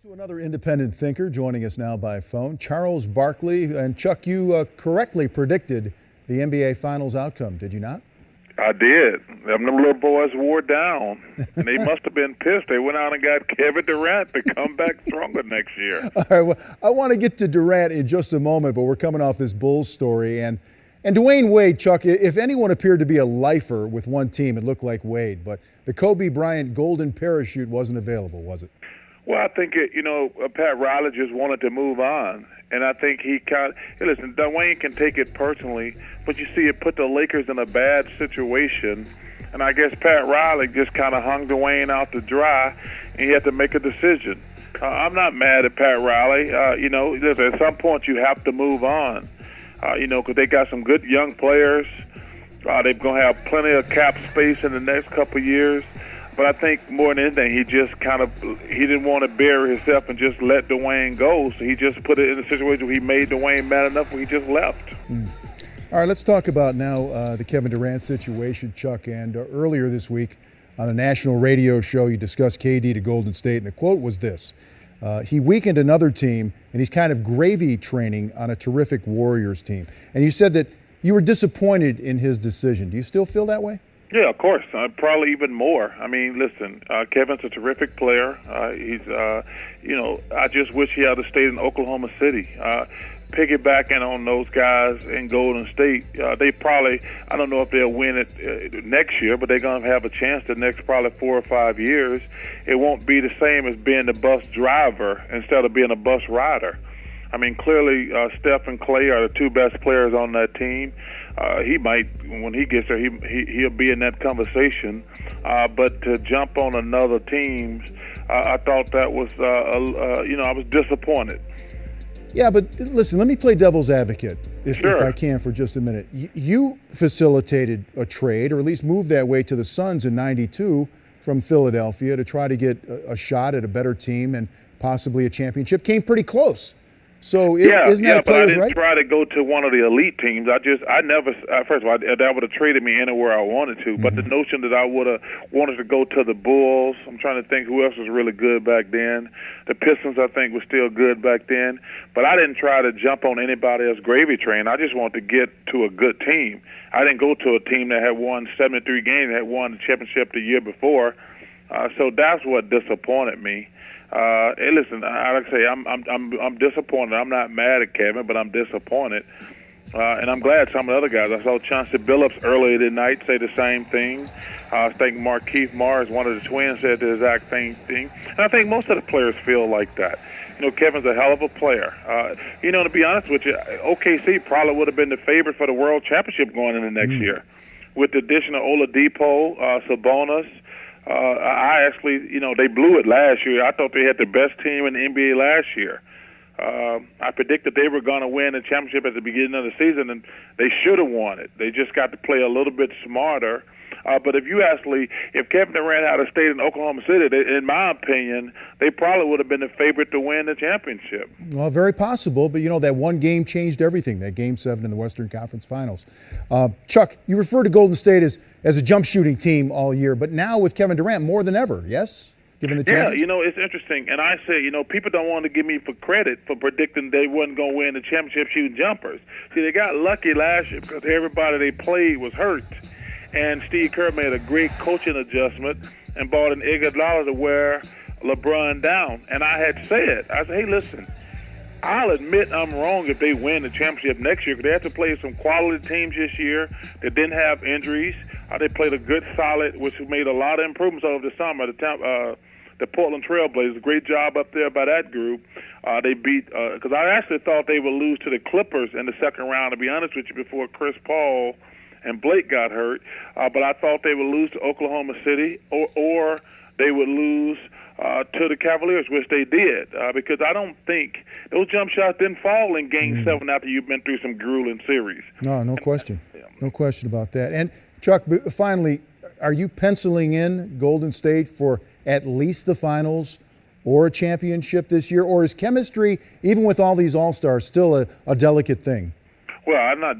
To another independent thinker joining us now by phone, Charles Barkley. And Chuck, you correctly predicted the NBA Finals outcome, did you not? I did. Them little boys wore down, and they must have been pissed. They went out and got Kevin Durant to come back stronger next year. All right, well, I want to get to Durant in just a moment, but we're coming off this Bulls story. And Dwyane Wade, Chuck, if anyone appeared to be a lifer with one team, it looked like Wade. But the Kobe Bryant golden parachute wasn't available, was it? Well, I think, Pat Riley just wanted to move on. And I think listen, Dwyane can take it personally, but you see it put the Lakers in a bad situation. And I guess Pat Riley just kind of hung Dwyane out to dry, and he had to make a decision. I'm not mad at Pat Riley. Listen, at some point you have to move on, because they got some good young players. They're going to have plenty of cap space in the next couple of years. But I think more than anything, he didn't want to bury himself and just let Dwyane go. So he just put it in a situation where he made Dwyane mad enough where he just left. All right, let's talk about now the Kevin Durant situation, Chuck. And earlier this week on a national radio show, you discussed KD to Golden State, and the quote was this. He weakened another team, and he's kind of gravy training on a terrific Warriors team. And you said that you were disappointed in his decision. Do you still feel that way? Yeah, of course. Probably even more. I mean, listen, Kevin's a terrific player. I just wish he had stayed in Oklahoma City. Piggybacking on those guys in Golden State, they probably, I don't know if they'll win it next year, but they're going to have a chance the next probably 4 or 5 years. It won't be the same as being the bus driver instead of being a bus rider. I mean, clearly, Steph and Clay are the two best players on that team. He might, when he gets there, he'll be in that conversation. But to jump on another team, I thought that was, I was disappointed. Yeah, but listen, let me play devil's advocate, if I can, for just a minute. You facilitated a trade, or at least moved that way to the Suns in '92 from Philadelphia to try to get a shot at a better team and possibly a championship. Came pretty close. So isn't that a player's right? I didn't try to go to one of the elite teams. I never. First of all, that would have traded me anywhere I wanted to. But the notion that I would have wanted to go to the Bulls, I'm trying to think who else was really good back then. The Pistons, I think, was still good back then. But I didn't try to jump on anybody else's gravy train. I just wanted to get to a good team. I didn't go to a team that had won 73 games, that had won the championship the year before. So that's what disappointed me. Hey, listen, like I say, I'm disappointed. I'm not mad at Kevin, but I'm disappointed. And I'm glad some of the other guys. I saw Chauncey Billups earlier tonight say the same thing. I think Markieff Morris, one of the twins, said the exact same thing. And I think most of the players feel like that. Kevin's a hell of a player. To be honest with you, OKC probably would have been the favorite for the World Championship going into next year. With the addition of Oladipo, Sabonis, I actually, they blew it last year. I thought they had the best team in the NBA last year. I predicted they were going to win the championship at the beginning of the season, and they should have won it. They just got to play a little bit smarter. But if Kevin Durant had stayed in Oklahoma City, in my opinion, they probably would have been the favorite to win the championship. Well, very possible, but that one game changed everything, that Game 7 in the Western Conference Finals. Chuck, you refer to Golden State as a jump shooting team all year, but now with Kevin Durant more than ever, yes? Given the chances? Yeah, it's interesting. And I say, people don't want to give me for credit for predicting they wasn't going to win the championship shooting jumpers. See, they got lucky last year because everybody they played was hurt. And Steve Kerr made a great coaching adjustment and bought an Iguodala to wear LeBron down. And I had said, hey, listen, I'll admit I'm wrong if they win the championship next year because they have to play some quality teams this year that didn't have injuries. They played a good, solid, which made a lot of improvements over the summer. The Portland Trailblazers, great job up there by that group. They beat, because I actually thought they would lose to the Clippers in the second round, to be honest with you, before Chris Paul and Blake got hurt. But I thought they would lose to Oklahoma City or they would lose to the Cavaliers, which they did, because I don't think those jump shots didn't fall in Game 7 after you've been through some grueling series. No question. No question about that. And, Chuck, finally, are you penciling in Golden State for at least the finals or a championship this year? Or is chemistry, even with all these all-stars, still a delicate thing? Well, I'm not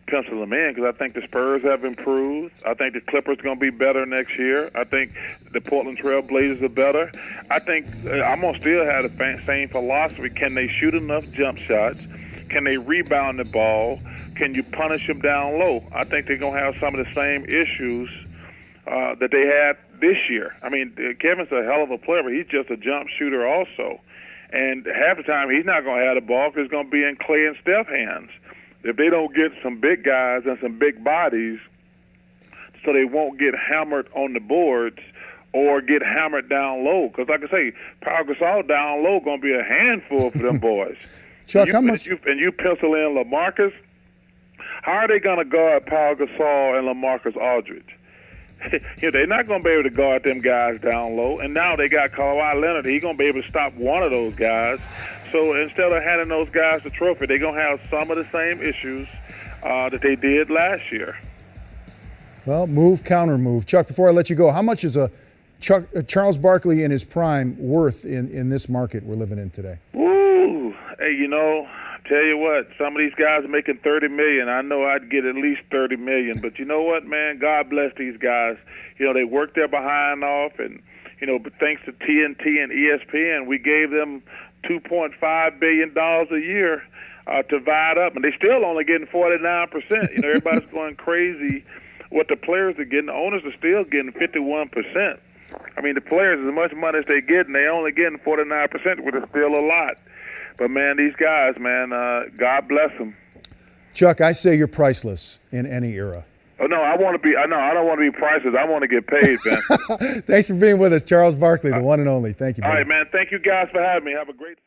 penciling them in because I think the Spurs have improved. I think the Clippers are going to be better next year. I think the Portland Trail Blazers are better. I think I'm going to still have the same philosophy. Can they shoot enough jump shots? Can they rebound the ball? Can you punish them down low? I think they're going to have some of the same issues that they had this year. I mean, Kevin's a hell of a player, but he's just a jump shooter also. And half the time he's not going to have the ball because it's going to be in Clay and Steph hands. If they don't get some big guys and some big bodies so they won't get hammered on the boards or get hammered down low. Because like I say, Pau Gasol down low going to be a handful for them boys. Chuck, how much? And you pencil in LaMarcus, how are they going to guard Pau Gasol and LaMarcus Aldridge? They're not going to be able to guard them guys down low. And now they got Kawhi Leonard. He's going to be able to stop one of those guys. So instead of handing those guys the trophy, they're going to have some of the same issues that they did last year. Well, move, counter move. Chuck, before I let you go, how much is Charles Barkley in his prime worth in this market we're living in today? Ooh, hey, tell you what, some of these guys are making $30 million. I know I'd get at least $30 million. But you know what, man? God bless these guys. They worked their behind off, and but thanks to TNT and ESPN, we gave them $2.5 billion a year to divide up, and they still only getting 49%. Everybody's going crazy what the players are getting. The owners are still getting 51%. I mean, the players, as much money as they get, and they only getting 49%, which is still a lot. But, man, these guys, man, God bless them. Chuck, I say you're priceless in any era. Oh, no, I don't want to be priceless. I want to get paid, man. Thanks for being with us, Charles Barkley, the one and only. Thank you, buddy. All right, man. Thank you guys for having me. Have a great